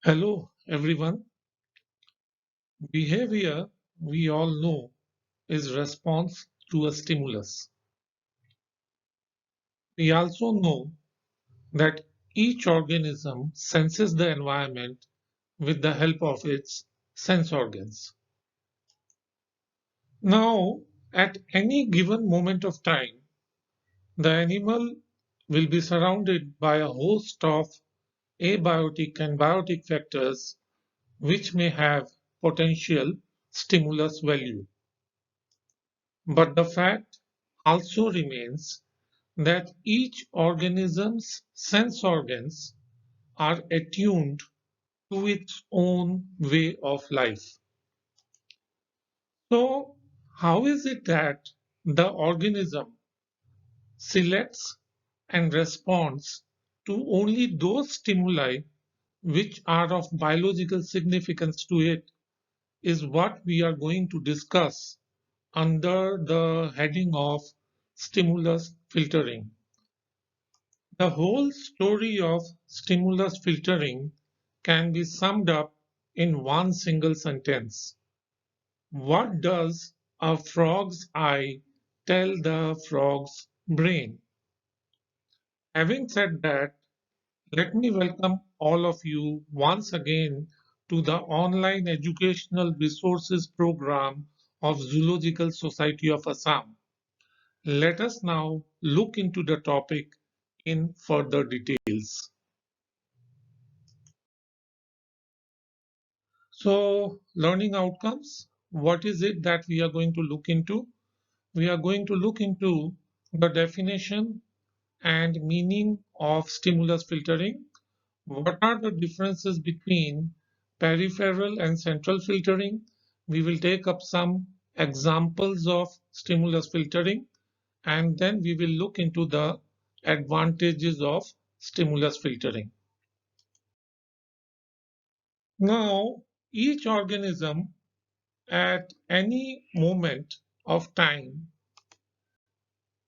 Hello, everyone. Behavior, we all know, is response to a stimulus. We also know that each organism senses the environment with the help of its sense organs. Now, at any given moment of time, the animal will be surrounded by a host of abiotic and biotic factors which may have potential stimulus value. But the fact also remains that each organism's sense organs are attuned to its own way of life. So, how is it that the organism selects and responds to only those stimuli which are of biological significance to it is what we are going to discuss under the heading of stimulus filtering. The whole story of stimulus filtering can be summed up in one single sentence. What does a frog's eye tell the frog's brain? Having said that, let me welcome all of you once again to the online educational resources program of Zoological Society of Assam. Let us now look into the topic in further details. So, learning outcomes, what is it that we are going to look into? We are going to look into the definition and meaning of stimulus filtering. What are the differences between peripheral and central filtering? We will take up some examples of stimulus filtering and then we will look into the advantages of stimulus filtering. Now, each organism at any moment of time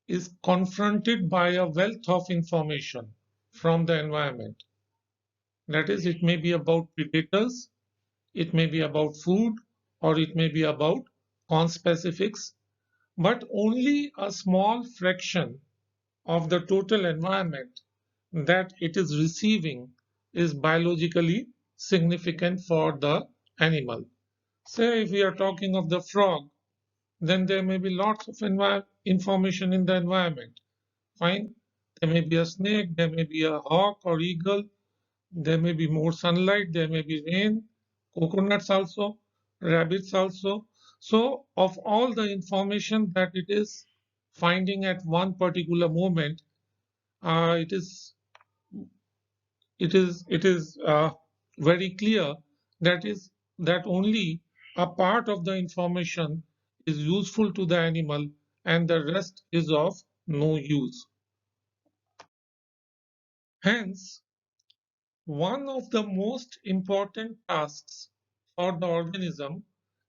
is confronted by a wealth of information from the environment. That is, it may be about predators, it may be about food, or it may be about conspecifics, but only a small fraction of the total environment that it is receiving is biologically significant for the animal. Say, if we are talking of the frog, then there may be lots of information in the environment. Fine. There may be a snake, there may be a hawk or eagle, there may be more sunlight, there may be rain, coconuts also, rabbits also. So, of all the information that it is finding at one particular moment, it is very clear that is that only a part of the information is useful to the animal and the rest is of no use. Hence, one of the most important tasks for the organism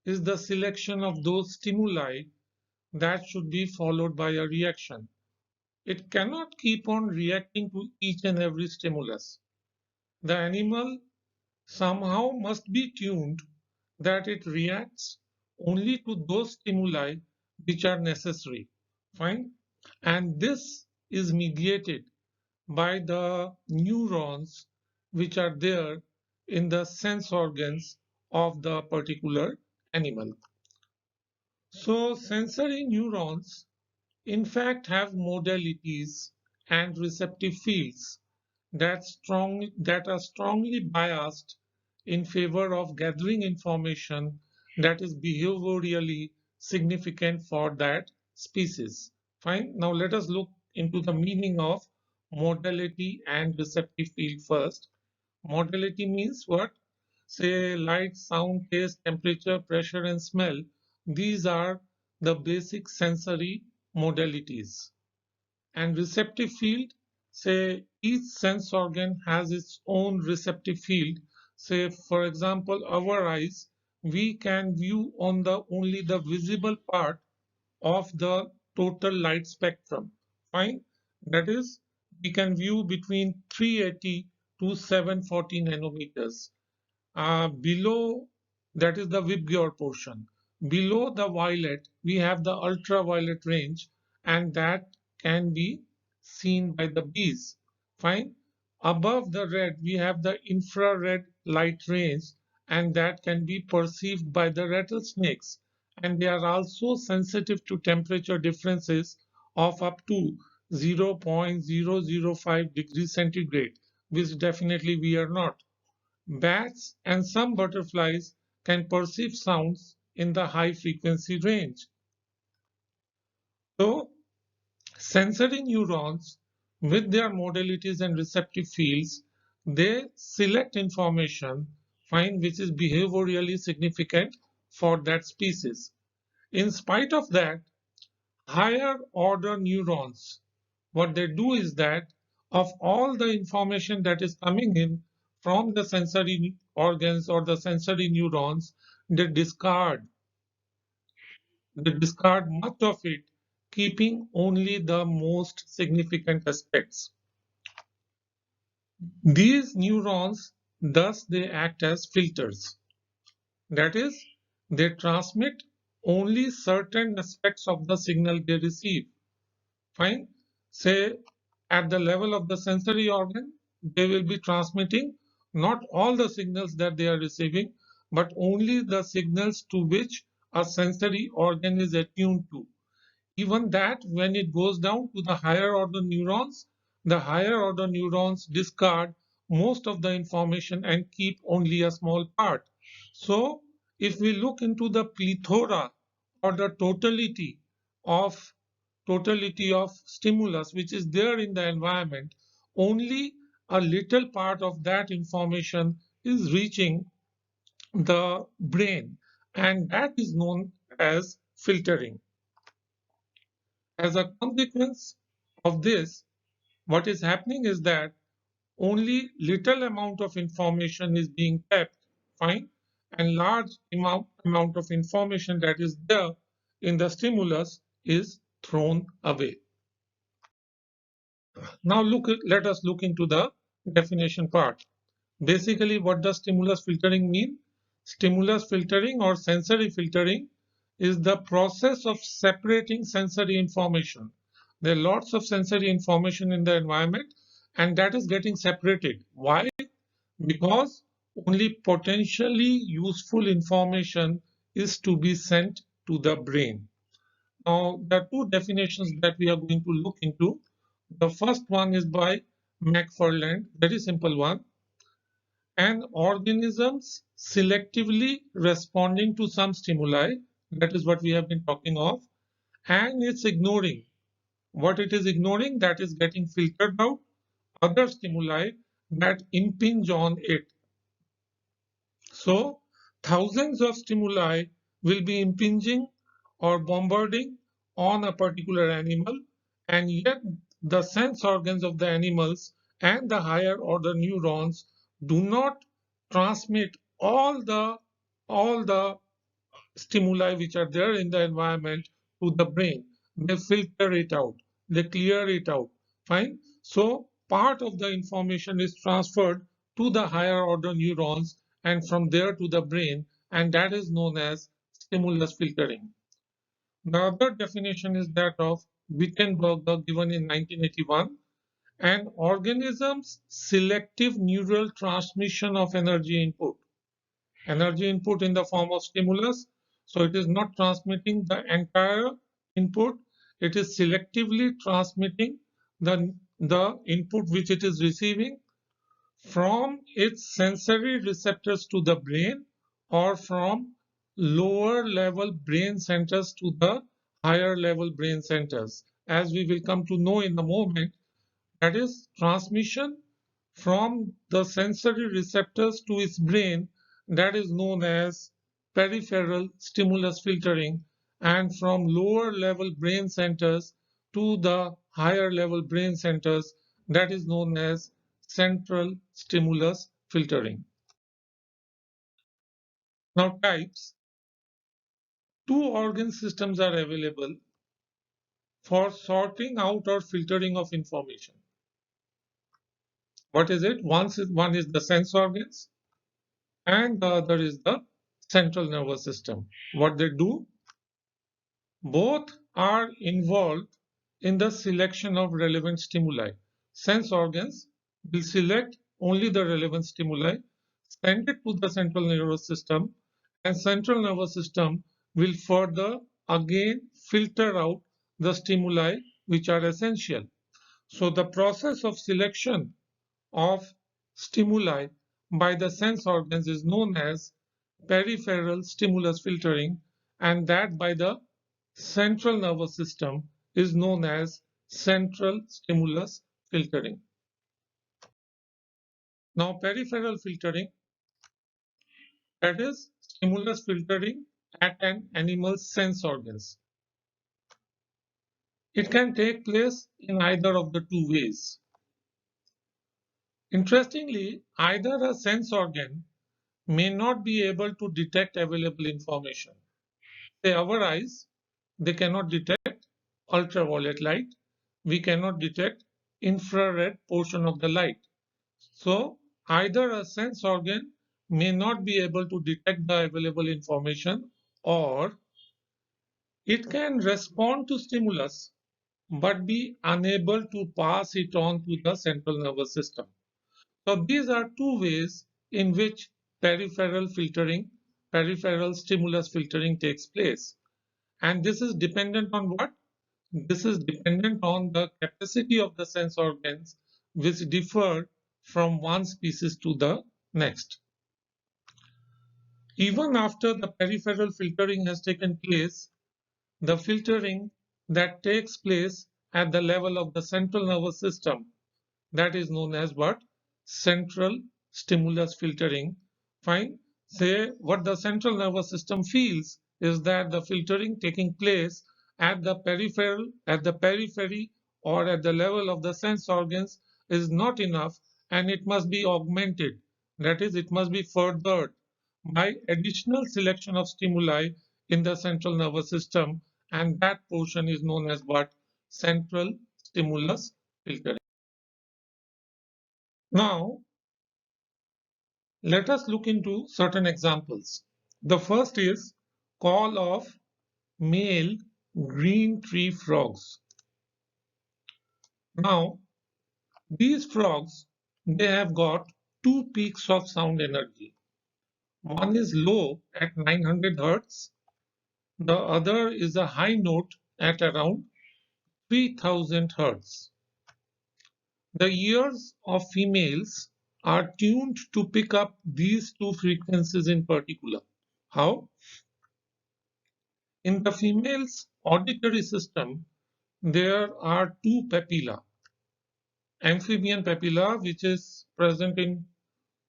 is the selection of those stimuli that should be followed by a reaction. It cannot keep on reacting to each and every stimulus. The animal somehow must be tuned that it reacts only to those stimuli which are necessary. Fine. And this is mediated by the neurons which are there in the sense organs of the particular animal. So sensory neurons in fact have modalities and receptive fields that are strongly biased in favor of gathering information that is behaviorally significant for that species. Fine. Now let us look into the meaning of modality and receptive field first. Modality means what? Say light, sound, taste, temperature, pressure, and smell. These are the basic sensory modalities. And receptive field, say each sense organ has its own receptive field. Say for example, our eyes, we can view on the only the visible part of the total light spectrum. Fine. That is, we can view between 380 to 740 nanometers. below, that is the VIBGYOR portion. Below the violet, we have the ultraviolet range, and that can be seen by the bees. Fine. Above the red, we have the infrared light range, and that can be perceived by the rattlesnakes. And they are also sensitive to temperature differences of up to 0.005 degrees centigrade, which definitely we are not. Bats and some butterflies can perceive sounds in the high frequency range. So, sensory neurons, with their modalities and receptive fields, they select information, find which is behaviorally significant for that species. In spite of that, higher order neurons, what they do is that of all the information that is coming in from the sensory organs or the sensory neurons, they discard much of it, keeping only the most significant aspects. These neurons, thus, they act as filters. That is, they transmit only certain aspects of the signal they receive. Fine. Say at the level of the sensory organ, they will be transmitting not all the signals that they are receiving, but only the signals to which a sensory organ is attuned to. Even that, when it goes down to the higher order neurons, the higher order neurons discard most of the information and keep only a small part. So, if we look into the plethora or the of totality of stimulus which is there in the environment, only a little part of that information is reaching the brain, and that is known as filtering. As a consequence of this, what is happening is that only little amount of information is being kept, fine, and large amount of information that is there in the stimulus is thrown away. Now let us look into the definition part. Basically, what does stimulus filtering mean? Stimulus filtering or sensory filtering is the process of separating sensory information. There are lots of sensory information in the environment, and that is getting separated. Why? Because only potentially useful information is to be sent to the brain. Now, there are two definitions that we are going to look into. The first one is by McFarland, very simple one. An organisms selectively responding to some stimuli, that is what we have been talking of, and it's ignoring. What it is ignoring, that is getting filtered out, other stimuli that impinge on it. So, thousands of stimuli will be impinging or bombarding on a particular animal, and yet the sense organs of the animals and the higher order neurons do not transmit all the stimuli which are there in the environment to the brain. They filter it out, they clear it out. Fine. So part of the information is transferred to the higher order neurons and from there to the brain, and that is known as stimulus filtering. The other definition is that of Wittenberger, given in 1981. An organism's selective neural transmission of energy input in the form of stimulus. So it is not transmitting the entire input, it is selectively transmitting the input which it is receiving from its sensory receptors to the brain or from lower level brain centers to the higher level brain centers. As we will come to know in a moment, that is transmission from the sensory receptors to its brain, that is known as peripheral stimulus filtering, and from lower level brain centers to the higher level brain centers, that is known as central stimulus filtering. Now types. Two organ systems are available for sorting out or filtering of information. What is it? One is the sense organs and the other is the central nervous system. What they do? Both are involved in the selection of relevant stimuli. Sense organs will select only the relevant stimuli, send it to the central nervous system, and central nervous system will further again filter out the stimuli which are essential. So the process of selection of stimuli by the sense organs is known as peripheral stimulus filtering, and that by the central nervous system is known as central stimulus filtering. Now, peripheral filtering, that is stimulus filtering at an animal's sense organs. It can take place in either of the two ways. Interestingly, either a sense organ may not be able to detect available information. Say our eyes, they cannot detect ultraviolet light. We cannot detect infrared portion of the light. So either a sense organ may not be able to detect the available information, or it can respond to stimulus but be unable to pass it on to the central nervous system. So these are two ways in which peripheral filtering, peripheral stimulus filtering takes place. And this is dependent on what? This is dependent on the capacity of the sense organs, which differ from one species to the next. Even after the peripheral filtering has taken place, the filtering that takes place at the level of the central nervous system, that is known as what? Central stimulus filtering. Fine. Say what the central nervous system feels is that the filtering taking place at the periphery or at the level of the sense organs is not enough, and it must be augmented. That is, it must be furthered by additional selection of stimuli in the central nervous system, and that portion is known as what? Central stimulus filtering. Now, let us look into certain examples. The first is call of male green tree frogs. Now, these frogs, they have got two peaks of sound energy. One is low at 900 hertz. The other is a high note at around 3000 hertz. The ears of females are tuned to pick up these two frequencies in particular. How? In the female's auditory system, there are two papilla. Amphibian papilla, which is present in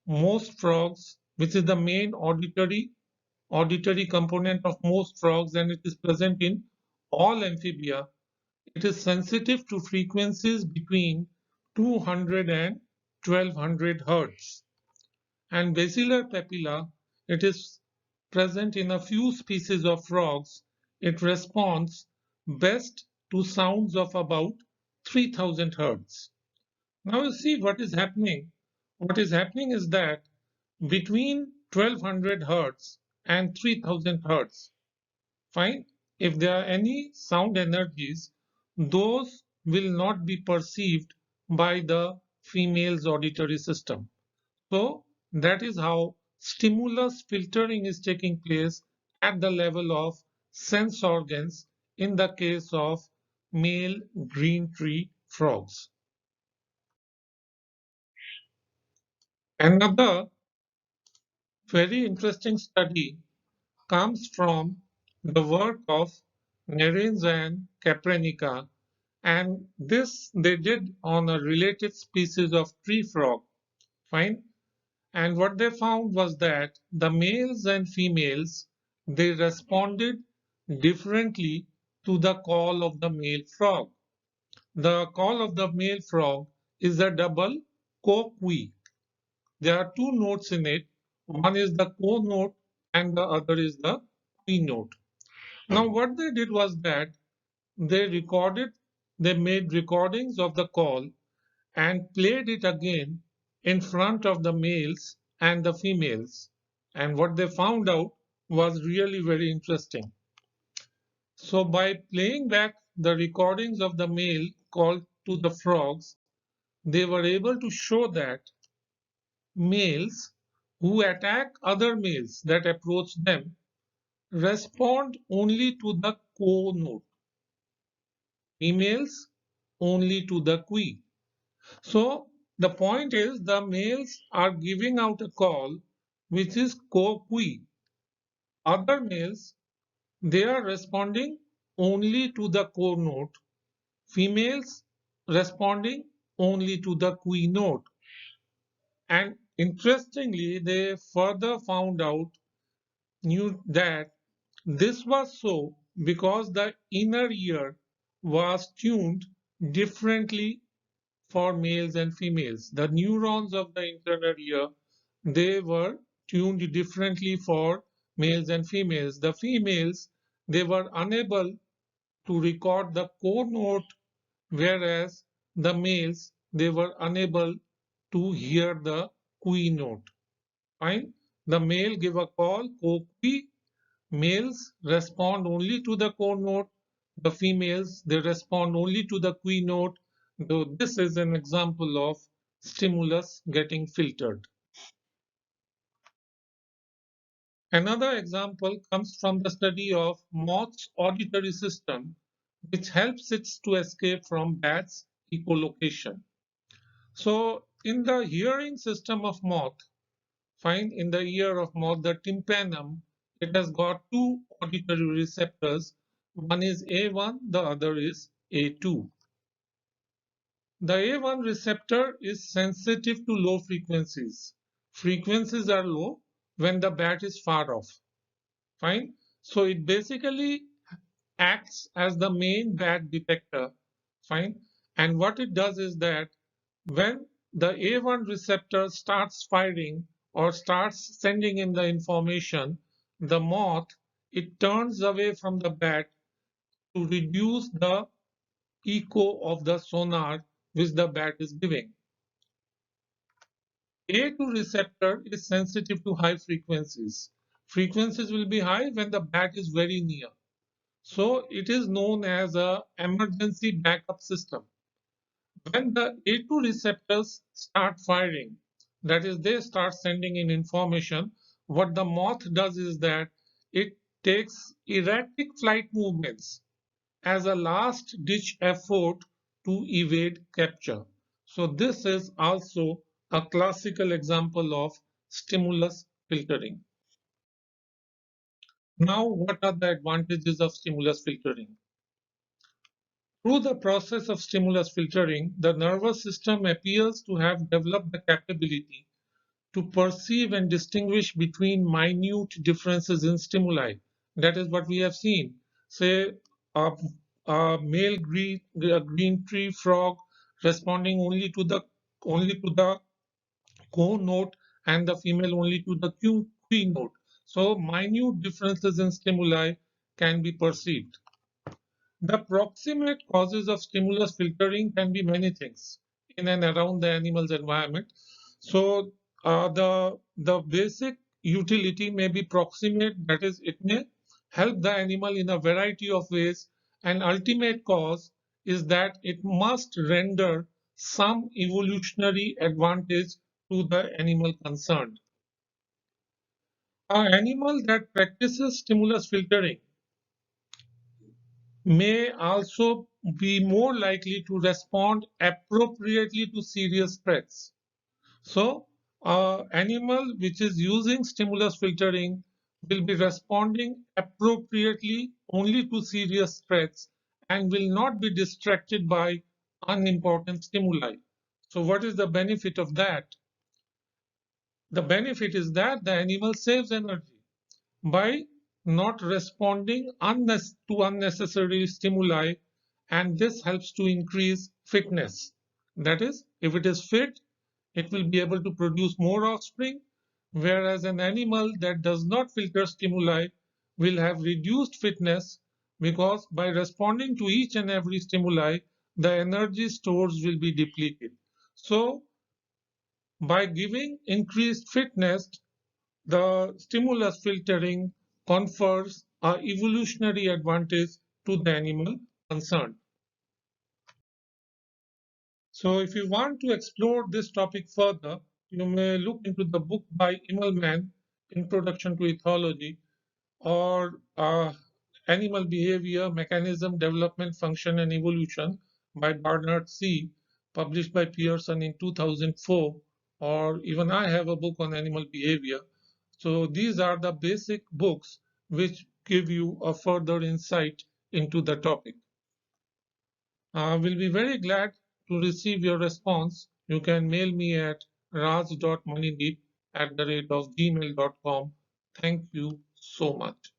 most frogs, which is the main auditory component of most frogs, and it is present in all amphibia. It is sensitive to frequencies between 200 and 1200 hertz. And basilar papilla, it is present in a few species of frogs. It responds best to sounds of about 3000 hertz. Now you see what is happening. What is happening is that between 1200 hertz and 3000 hertz, fine, if there are any sound energies, those will not be perceived by the female's auditory system. So that is how stimulus filtering is taking place at the level of sense organs in the case of male green tree frogs. Another very interesting study comes from the work of Nerens and Capranica, and this they did on a related species of tree frog. Fine. And what they found was that the males and females, they responded differently to the call of the male frog. The call of the male frog is a double ko-kui. There are two notes in it. One is the ko note and the other is the kui note. Now what they did was that they recorded, they made recordings of the call and played it again in front of the males and the females. And what they found out was really very interesting. So by playing back the recordings of the male called to the frogs, they were able to show that males who attack other males that approach them respond only to the ko note, females only to the qui. So the point is the males are giving out a call which is ko qui. Other males, they are responding only to the ko note. Females responding only to the qui note. And interestingly, they further found out knew that this was so because the inner ear was tuned differently for males and females. The neurons of the internal ear, they were tuned differently for males and females. The females, they were unable to record the core note, whereas the males, they were unable to hear the qui note. Fine. The male give a call, qui. Males respond only to the core note. The females, they respond only to the qui note. So this is an example of stimulus getting filtered. Another example comes from the study of moth's auditory system, which helps it to escape from bats' echolocation. So in the hearing system of moth, find in the ear of moth, the tympanum, it has got two auditory receptors. One is A1, the other is A2. The A1 receptor is sensitive to low frequencies. Frequencies are low when the bat is far off. Fine. So it basically acts as the main bat detector. Fine. And what it does is that when the A1 receptor starts firing or starts sending in the information, the moth, it turns away from the bat to reduce the echo of the sonar which the bat is giving. A2 receptor is sensitive to high frequencies. Frequencies will be high when the bat is very near. So it is known as a emergency backup system. When the A2 receptors start firing, that is, they start sending in information, what the moth does is that it takes erratic flight movements as a last ditch effort to evade capture. So this is also a classical example of stimulus filtering. Now, what are the advantages of stimulus filtering? Through the process of stimulus filtering, the nervous system appears to have developed the capability to perceive and distinguish between minute differences in stimuli. That is what we have seen. Say, a, a green tree frog responding only to the co note, and the female only to the qui note. So, minute differences in stimuli can be perceived. The proximate causes of stimulus filtering can be many things in and around the animal's environment. So the basic utility may be proximate, that is, it may help the animal in a variety of ways. An ultimate cause is that it must render some evolutionary advantage to the animal concerned. An animal that practices stimulus filtering may also be more likely to respond appropriately to serious threats. So, animal which is using stimulus filtering will be responding appropriately only to serious threats and will not be distracted by unimportant stimuli. So, what is the benefit of that? The benefit is that the animal saves energy by not responding to unnecessary stimuli, and this helps to increase fitness. That is, if it is fit, it will be able to produce more offspring, whereas an animal that does not filter stimuli will have reduced fitness because by responding to each and every stimuli, the energy stores will be depleted. So, by giving increased fitness, The stimulus filtering confers a evolutionary advantage to the animal concerned. So if you want to explore this topic further, you may look into the book by Immelman, Introduction to Ethology, or Animal Behavior, Mechanism, Development, Function, and Evolution by Barnard C., published by Pearson in 2004, or even I have a book on animal behavior. So these are the basic books which give you a further insight into the topic. We'll be very glad to receive your response. You can mail me at raj.moneydeep@gmail.com. Thank you so much.